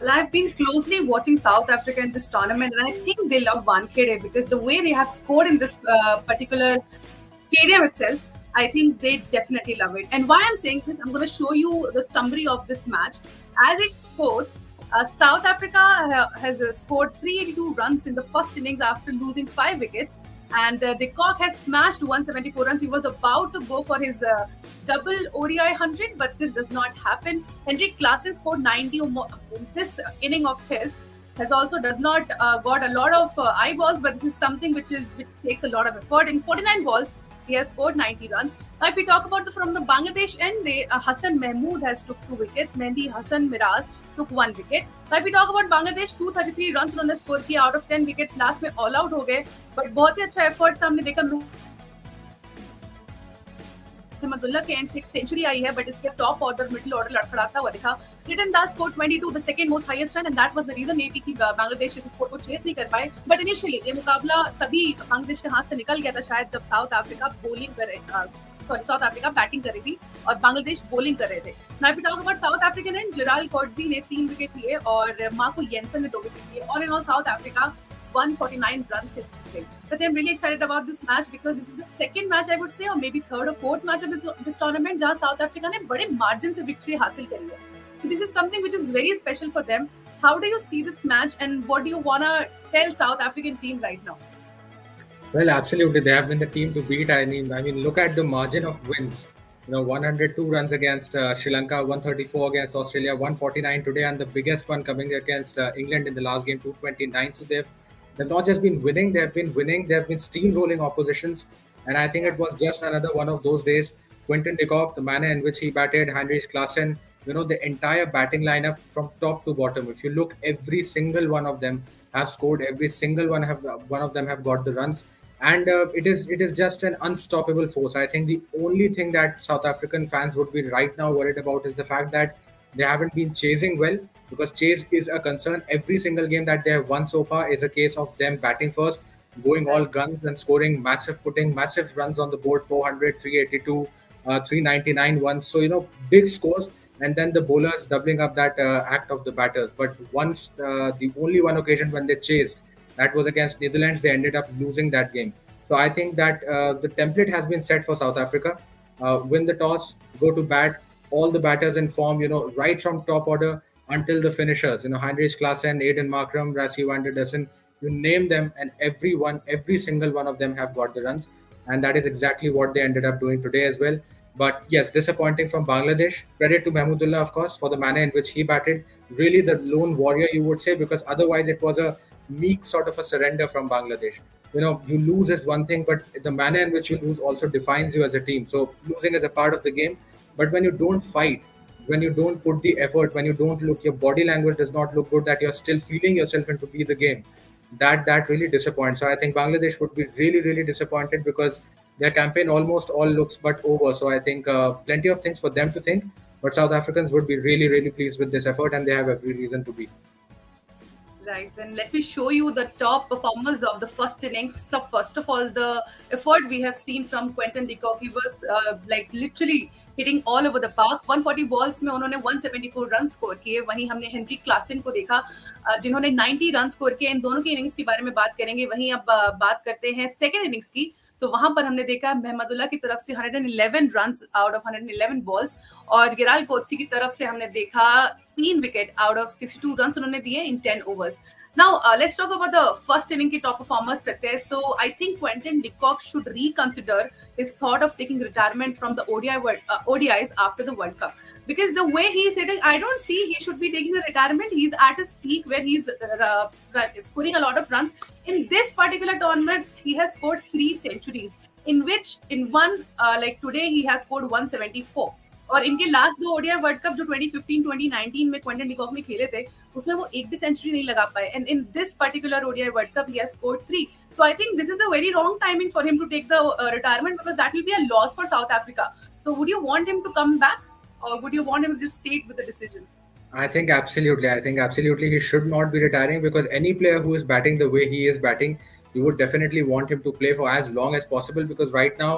Well, I've been closely watching South Africa in this tournament, and I think they love Wankhede because the way they have scored in this particular stadium itself, I think they definitely love it. And why I'm saying this, I'm going to show you the summary of this match. As it goes, South Africa has scored 382 runs in the first innings after losing 5 wickets. And de Kock has smashed 174 runs. He was about to go for his double ODI 100, but this does not happen. Henrik Klaasen scored 90 or more. This inning of his has also does not got a lot of eyeballs, but this is something which takes a lot of effort. In 49 balls, he has scored 90 runs. Now, if we talk about from the Bangladesh end, Hassan Mahmood has took 2 wickets. Mehdi Hassan Miraz took 1 wicket. Now, if we talk about Bangladesh, 233 runs उन्होंने score किया out of 10 wickets. Last में all out हो गए, but बहुत ही अच्छा effort था. हमने देखा Mahmudullah के end से एक सेंचुरी आई है, but इसके टॉप ऑर्डर मिडिल ऑर्डर लड़खड़ाता हुआ दिखा. Liton Das scored 22, the second most highest run, and that was the reason maybe कि बांग्लादेश इस स्कोर को चेस नहीं कर पाए. But initially ये मुकाबला तभी बांग्लादेश के हाथ से निकल गया था शायद जब साउथ अफ्रीका बैटिंग कर रही थी और बांग्लादेश बॉलिंग कर रहे थे. Now if we talk about South African end, Gerald Coetzee ने 3 विकेट लिए और Marco Jansen ने 2 विकेट लिए. All in all, South Africa 149 runs in this. But I'm really excited about this match because this is the second match I would say, or maybe third or fourth match of this tournament जहाँ South Africa ने बड़े margin से victory हासिल करी है. So this is something which is very special for them. How do you see this match, and what do you wanna tell South African team right now? Well, absolutely, they have been the team to beat. I mean, look at the margin of wins. 102 runs against Sri Lanka, 134 against Australia, 149 today, and the biggest one coming against England in the last game, 229. So they've not just been winning, they've been steamrolling oppositions. And I think it was just another one of those days. Quinton de Kock, the manner in which he batted, Heinrich Klaasen, the entire batting lineup from top to bottom. If you look, every single one of them have scored. Every single one of them have got the runs. And it is just an unstoppable force. I think the only thing that South African fans would be right now worried about is the fact that they haven't been chasing well, because chase is a concern. Every single game that they have won so far is a case of them batting first, going all guns and putting massive runs on the board, 400, 382, 399 once. So, big scores. And then the bowlers doubling up that act of the batters. But once, the only one occasion when they chased, that was against Netherlands, they ended up losing that game. So I think that the template has been set for South Africa. Win the toss, go to bat, all the batters in form, right from top order until the finishers. Heinrich Klaasen, Aiden Markram, Rassie van der Dussen, you name them, and every single one of them have got the runs. And that is exactly what they ended up doing today as well. But yes, disappointing from Bangladesh. Credit to Mahmudullah, of course, for the manner in which he batted. Really the lone warrior, you would say, because otherwise it was a meek sort of a surrender from Bangladesh. You lose is one thing, but the manner in which you lose also defines you as a team. So losing is a part of the game. But when you don't fight, when you don't put the effort, when you don't look, your body language does not look good, that you're still feeling yourself into be the game, that really disappoints. So I think Bangladesh would be really, really disappointed because their campaign almost all looks but over. So I think plenty of things for them to think, but South Africans would be really, really pleased with this effort, and they have every reason to be. Right, then let me show you the top performers of the first innings. So first of all, the effort we have seen from Quinton de Kock. He was literally hitting all over the park. 140 balls में उन्होंने 174 run score किए. वहीं हमने Henry Klaasen को देखा जिन्होंने 90 run score किए. इन दोनों के इनिंग्स के बारे में बात करेंगे. वहीं अब बात करते हैं सेकेंड इनिंग्स की. तो वहां पर हमने देखा महमदुल्लाह की तरफ से 111 रन्स आउट ऑफ 111 बॉल्स और गिराल कोएत्सी की तरफ से हमने देखा 3 विकेट आउट ऑफ 62 रन्स उन्होंने दिए इन 10 overs. Now, let's talk about the first inning ki top performers, Pratyay. So, I think Quinton de Kock should reconsider his thought of taking retirement from the ODIs after the World Cup. Because the way he is hitting, I don't see he should be taking a retirement. He's at his peak where he's scoring a lot of runs. In this particular tournament, he has scored 3 centuries, in which in one, like today, he has scored 174. और इनके last 2 ODI World cup जो 2015-2019 में Quinton de Kock ने खेले थे उसमें वो एक भी सेंचुरी नहीं लगा पाए. And in this particular ODI World Cup he has scored 3. So I think this is a very wrong timing for him to take the retirement because that will be a loss for South Africa. So would you want him to come back और would you want him to just stay with the decision? I think absolutely he should not be retiring, because any player who is batting the way he is batting, you would definitely want him to play for as long as possible, because right now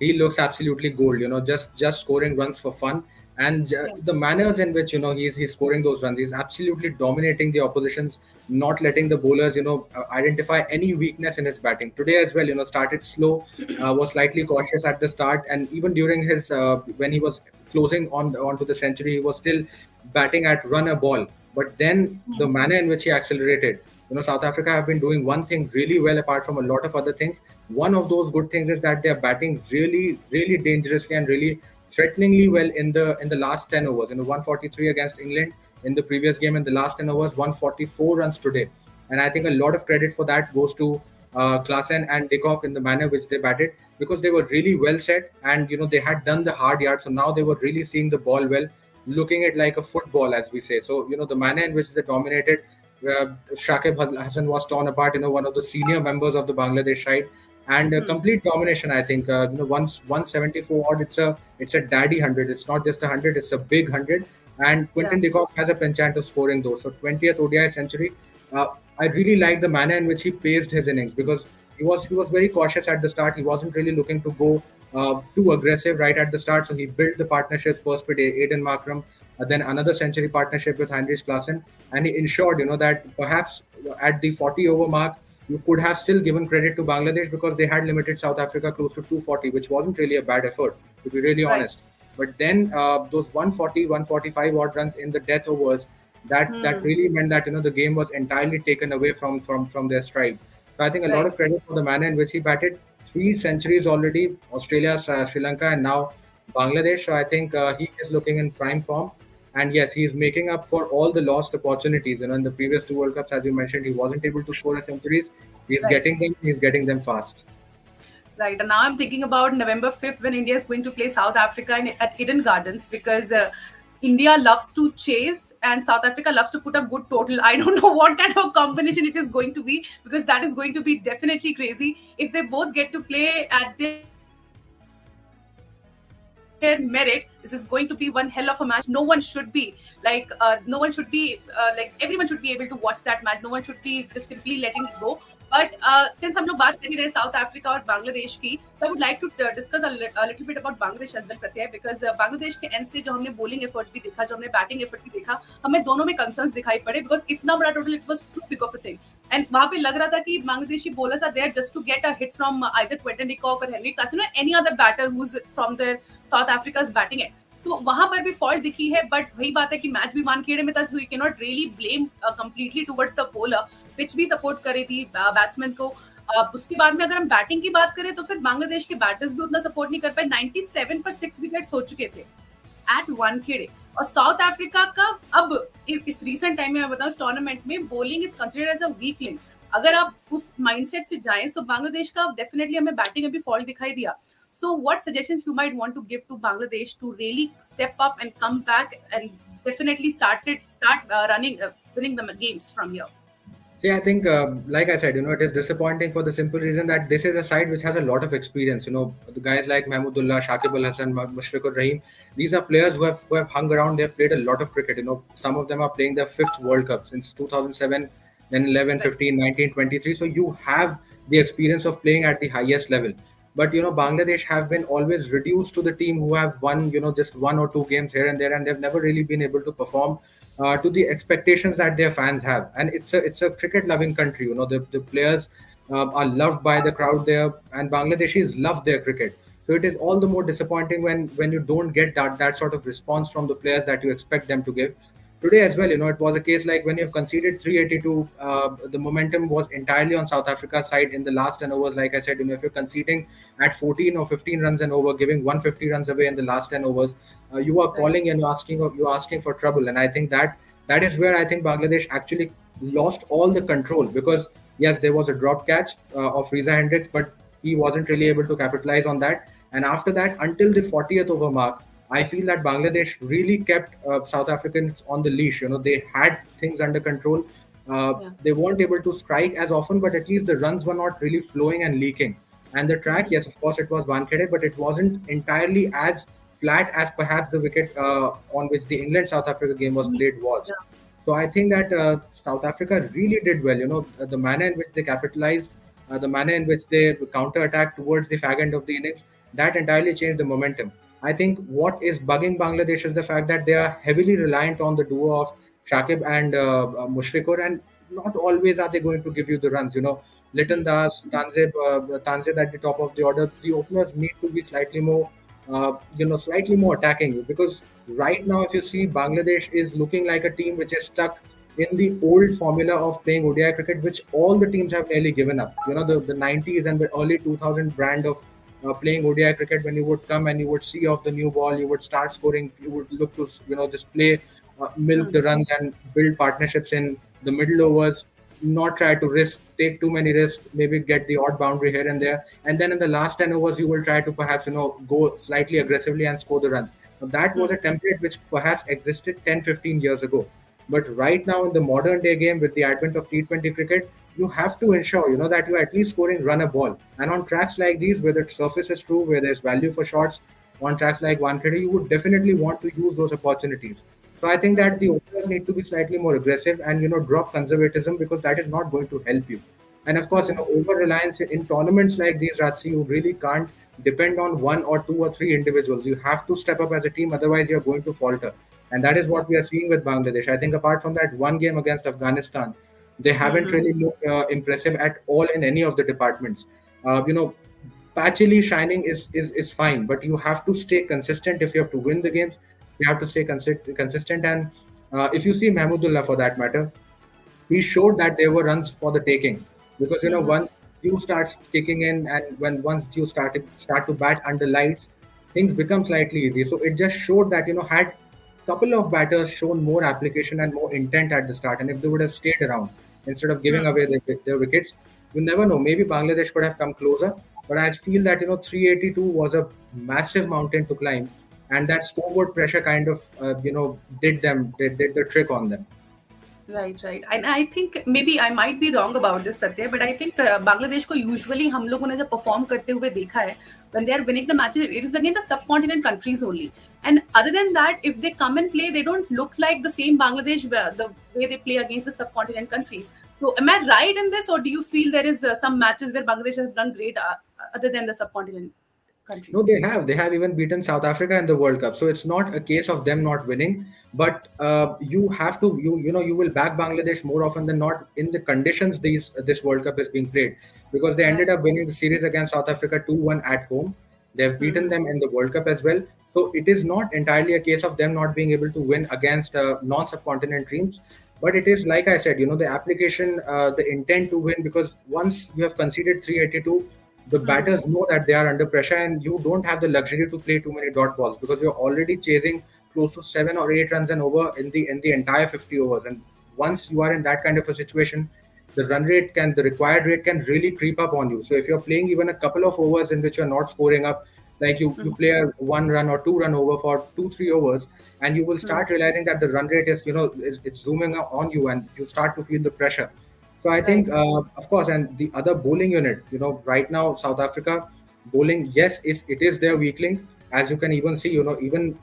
he looks absolutely gold. Just scoring runs for fun, and Yeah. the manners in which he's scoring those runs, he's absolutely dominating the oppositions, not letting the bowlers identify any weakness in his batting. Today as well, started slow, was slightly cautious at the start, and even during his when he was closing onto the century, he was still batting at run a ball. But then the manner in which he accelerated, South Africa have been doing one thing really well apart from a lot of other things. One of those good things is that they're batting really, really dangerously and really threateningly well in the last 10 overs. 143 against England in the previous game, in the last 10 overs, 144 runs today. And I think a lot of credit for that goes to Klaasen and De Kock in the manner which they batted, because they were really well set, and they had done the hard yard. So now they were really seeing the ball well, looking at like a football, as we say. So the manner in which they dominated, Shakib Hassan was torn apart, one of the senior members of the Bangladesh side, and complete domination. I think once 174 odd, it's a daddy 100. It's not just a 100; it's a big 100. And Yeah. Quinton de Kock has a penchant of scoring those. So 20th ODI century. I really like the manner in which he paced his innings, because he was very cautious at the start. He wasn't really looking to go too aggressive right at the start. So he built the partnerships first with Aiden Markram, then another century partnership with Heinrich Klaasen, and he ensured that perhaps at the 40 over mark you could have still given credit to Bangladesh, because they had limited South Africa close to 240, which wasn't really a bad effort, to be really Right. honest. But then those 140, 145 odd runs in the death overs, that really meant that the game was entirely taken away from their stride. So I think a lot Right. of credit for the manner in which he batted. 3 centuries already, Australia, Sri Lanka, and now Bangladesh. So I think he is looking in prime form. And yes, he is making up for all the lost opportunities. In the previous two World Cups, as you mentioned, he wasn't able to score centuries. He's Right. getting them. He's getting them fast. Right. And now I'm thinking about November 5th, when India is going to play South Africa at Eden Gardens, because India loves to chase and South Africa loves to put a good total. I don't know what kind of combination it is going to be, because that is going to be definitely crazy. If they both get to play at their merit, this is going to be one hell of a match. No one should be everyone should be able to watch that match. No one should be just simply letting it go. But since हम लोग बात कर ही रहे south Africa और बांग्लादेश की, so I would like to discuss a little bit about Bangladesh as well, Pratyaya, because Bangladesh के and से जो हमने bowling effort भी देखा, जो हमने batting effort भी देखा, हमें दोनों में concerns दिखाई पड़े, because इतना बड़ा total, it was too big of a thing. And वहाँ पे लग रहा था कि Bangladeshi bowlers are there just to get a hit from either Quinton de Kock or Henry Klaasen or any other batter who's from their South Africa's batting end. So वहां पर भी fault दिखी है, बट वही बात है कि मैच भी वानखेड़े में था, so you can not really blame completely towards the bowler. Pitch भी सपोर्ट करी थी बैट्समैन को. उसके बाद में अगर हम बैटिंग की बात करें तो फिर बांग्लादेश के बैटर्स भी उतना सपोर्ट नहीं कर पाए. 97 पर 6 विकेट्स हो चुके थे एट वानखेड़े. और साउथ अफ्रीका का अब इस रीसेंट टाइम में मैं बताऊं, इस टूर्नामेंट में bowling is considered as a weak link. अगर आप उस माइंडसेट से जाएं तो बांग्लादेश का डेफिनेटली हमें बैटिंग में भी फॉल्ट दिखाई दिया. So what suggestions you might want to give to Bangladesh to really step up and come back and definitely start winning the games from here? See, I think, like I said, it is disappointing for the simple reason that this is a side which has a lot of experience. The guys like Mahmudullah, Shakib Al Hassan, Mushfiqur Rahim, these are players who have hung around. They've played a lot of cricket. Some of them are playing their 5th World Cup since 2007, then 11, 15, 19, 23. So you have the experience of playing at the highest level. But Bangladesh have been always reduced to the team who have won just 1 or 2 games here and there, and they've never really been able to perform to the expectations that their fans have. And it's a cricket loving country. The players are loved by the crowd there, and Bangladeshis love their cricket. So it is all the more disappointing when you don't get that sort of response from the players that you expect them to give. Today as well, it was a case like when you've conceded 382, the momentum was entirely on South Africa's side in the last 10 overs. Like I said, if you're conceding at 14 or 15 runs an over, giving 150 runs away in the last 10 overs, you are calling and you're asking for trouble. And I think that is where I think Bangladesh actually lost all the control, because yes, there was a drop catch of Riza Hendricks, but he wasn't really able to capitalize on that. And after that, until the 40th over mark, I feel that Bangladesh really kept South Africans on the leash. They had things under control. They weren't able to strike as often, but at least the runs were not really flowing and leaking. And the track, yes, of course, it was Wankhede, but it wasn't entirely as flat as perhaps the wicket on which the England-South Africa game was played was. Yeah. So I think that South Africa really did well. The manner in which they capitalized, the manner in which they counter-attacked towards the fag end of the innings, that entirely changed the momentum. I think what is bugging Bangladesh is the fact that they are heavily reliant on the duo of Shakib and Mushfiqur, and not always are they going to give you the runs. Litton Das, Tanzib at the top of the order. The openers need to be slightly more attacking you, because right now, if you see, Bangladesh is looking like a team which is stuck in the old formula of playing ODI cricket, which all the teams have nearly given up. The 90s and the early 2000 brand of playing ODI cricket, when you would come and you would see off the new ball, you would start scoring, you would look to, just play, milk the runs and build partnerships in the middle overs, not try to take too many risks, maybe get the odd boundary here and there. And then in the last 10 overs, you will try to perhaps, go slightly aggressively and score the runs. Now, that was a template which perhaps existed 10, 15 years ago. But right now in the modern day game, with the advent of T20 cricket, you have to ensure, that you're at least scoring run a ball. And on tracks like these, where the surface is true, where there's value for shots, on tracks like Wankhede, you would definitely want to use those opportunities. So I think that the openers need to be slightly more aggressive and drop conservatism, because that is not going to help you. And of course, over reliance in tournaments like these, Ratsi, you really can't depend on one or two or three individuals. You have to step up as a team, otherwise you're going to falter. And that is what we are seeing with Bangladesh. I think apart from that one game against Afghanistan, they haven't really looked impressive at all in any of the departments. Patchily shining is fine, but you have to stay consistent if you have to win the games. You have to stay consistent. And if you see Mahmudullah, for that matter, he showed that there were runs for the taking, because once you start kicking in, and once you start to bat under lights, things become slightly easy. So it just showed that had couple of batters shown more application and more intent at the start, and if they would have stayed around instead of giving away their wickets, you never know, maybe Bangladesh could have come closer. But I feel that 382 was a massive mountain to climb, and that scoreboard pressure kind of did the trick on them. Right. And I think maybe I might be wrong about this, Pratyay, but I think Bangladesh को usually हम लोगों ने जब perform करते हुए देखा है, when they are winning the matches, it is against the subcontinent countries only. And other than that, if they come and play, they don't look like the same Bangladesh the way they play against the subcontinent countries. So am I right in this, or do you feel there is some matches where Bangladesh has done great other than the subcontinent countries? No, they have even beaten South Africa in the World Cup. So it's not a case of them not winning, but you have to you will back Bangladesh more often than not in the conditions this World Cup is being played, because they ended up winning the series against South Africa 2-1 at home. They have beaten them in the World Cup as well. So it is not entirely a case of them not being able to win against non-subcontinent teams. But it is, like I said, the application, the intent to win, because once you have conceded 382, the batters know that they are under pressure, and you don't have the luxury to play too many dot balls, because you're already chasing close to 7 or 8 runs and over in the entire 50 overs. And once you are in that kind of a situation, the required rate can really creep up on you. So if you're playing even a couple of overs in which you're not scoring up, like you play a 1 run or 2 run over for 2-3 overs, and you will start realizing that the run rate is it's zooming on you, and you start to feel the pressure. So I think, of course, and the other bowling unit, right now, South Africa bowling, yes, it is their weak link. As you can even see, even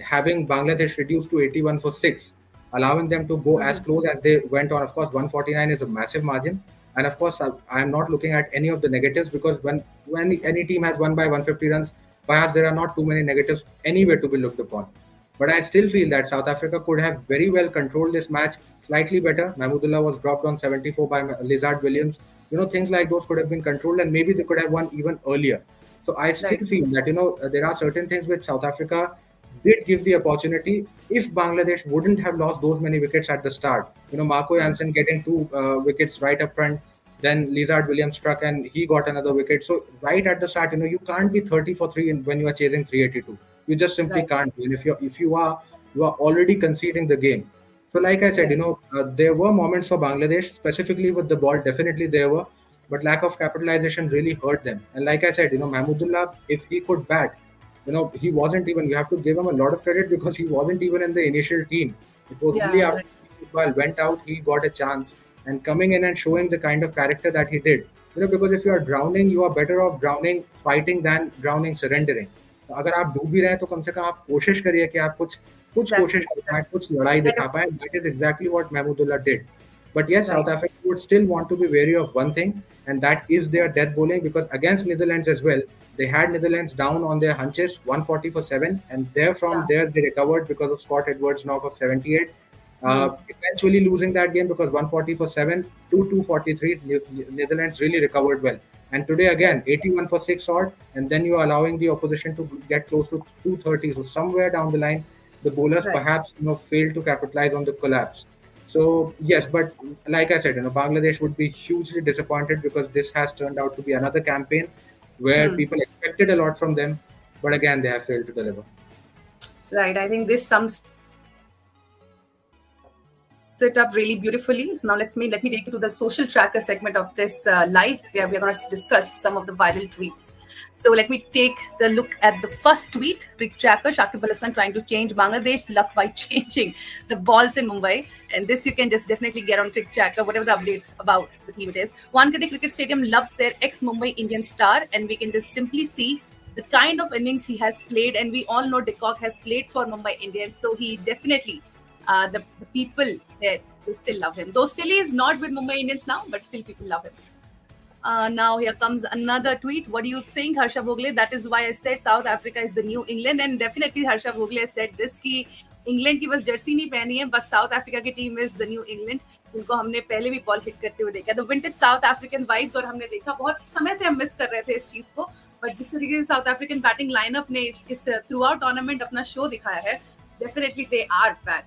having Bangladesh reduced to 81 for 6, allowing them to go as close as they went on. Of course, 149 is a massive margin. And of course, I'm not looking at any of the negatives, because when any team has won by 150 runs, perhaps there are not too many negatives anywhere to be looked upon. But I still feel that South Africa could have very well controlled this match slightly better. Mahmudullah was dropped on 74 by Lizard Williams. Things like those could have been controlled, and maybe they could have won even earlier. So I still feel that, there are certain things which South Africa did give the opportunity. If Bangladesh wouldn't have lost those many wickets at the start, Marco Jansen getting 2 wickets right up front, then Lizard Williams struck and he got another wicket. So right at the start, you can't be 30 for 3 when you are chasing 382. You just simply can't. And if you are already conceding the game. So like I said, there were moments for Bangladesh, specifically with the ball, definitely there were, but lack of capitalization really hurt them. And like I said, Mahmudullah, if he could bat, he wasn't even, you have to give him a lot of credit, because he wasn't even in the initial team. It was only after Iqbal went out, he got a chance, and coming in and showing the kind of character that he did. Because if you are drowning, you are better off drowning fighting than drowning surrendering. अगर आप डूब भी रहे हैं तो कम से कम आप कोशिश करिए कि आप कुछ कोशिश कर पाए, कुछ लड़ाई दिखा पाए. That is exactly what Mahmudullah did. But yes, South Africa would still want to be wary of one thing, and that is their death bowling, because against Netherlands as well, They had Netherlands down on their hunches, 140 for 7, and Yeah. there they recovered because of Scott Edwards' knock of 78. Hmm. Eventually losing that game because 140 for 7 to 243. Netherlands really recovered well. And today again, 81 for 6 odd, and then you're allowing the opposition to get close to 230. So somewhere down the line, the bowlers Right. perhaps failed to capitalize on the collapse. So yes, but like I said, Bangladesh would be hugely disappointed because this has turned out to be another campaign where Hmm. people expected a lot from them, but again they have failed to deliver. Right. I think this sums it up really beautifully. So now let me take you to the social tracker segment of this live, where we're going to discuss some of the viral tweets. So let me take the look at the first tweet. CricTracker, Shakib Al Hasan trying to change Bangladesh luck by changing the balls in Mumbai. And this you can just definitely get on CricTracker, whatever the updates about the team it is. Wankhede Cricket Stadium loves their ex-Mumbai Indian star, and we can just simply see the kind of innings he has played. And we all know de Kock has played for Mumbai Indians, so he definitely the people there, they still love him. Though still he is not with Mumbai Indians now, but still people love him. Now here comes another tweet. What do you think, Harsha Bhogle? That is why I said South Africa is the new England, and definitely Harsha Bhogle has said this कि England की बस Jersey नहीं पहनी है, but South Africa की team is the new England, जिनको हमने पहले भी बॉल हिट करते हुए देखा. The vintage South African vibes, और हमने देखा बहुत समय से हम मिस कर रहे थे इस चीज को, बट जिस तरीके से साउथ अफ्रीकन बैटिंग लाइनअप ने इस थ्रू आउट टूर्नामेंट अपना शो दिखाया है, definitely they are back.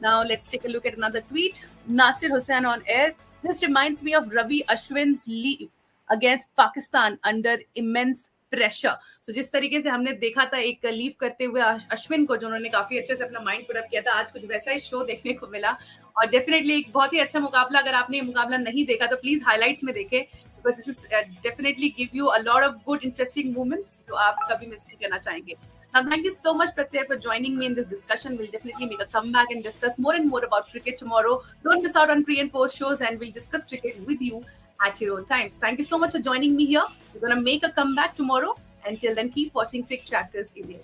Now let's take a look at another tweet. Nasir Hussain on air. This reminds me of Ravi Ashwin's leave against Pakistan under immense pressure. So जिस तरीके से हमने देखा था एक लीव करते हुए अश्विन को, जो उन्होंने काफी अच्छे से अपना माइंड पुट अप किया था, आज कुछ वैसा ही शो देखने को मिला. और डेफिनेटली एक बहुत ही अच्छा मुकाबला. अगर आपने ये मुकाबला नहीं देखा तो प्लीज हाइलाइट्स में देखें, because this is definitely give you a lot of good interesting moments जो आप कभी मिस नहीं करना चाहेंगे. Now, thank you so much, Pratyay, for joining me in this discussion. We'll definitely make a comeback and discuss more and more about cricket tomorrow. Don't miss out on pre and post shows, and we'll discuss cricket with you at your own times. Thank you so much for joining me here. We're going to make a comeback tomorrow. Until then, keep watching CricTrackers in the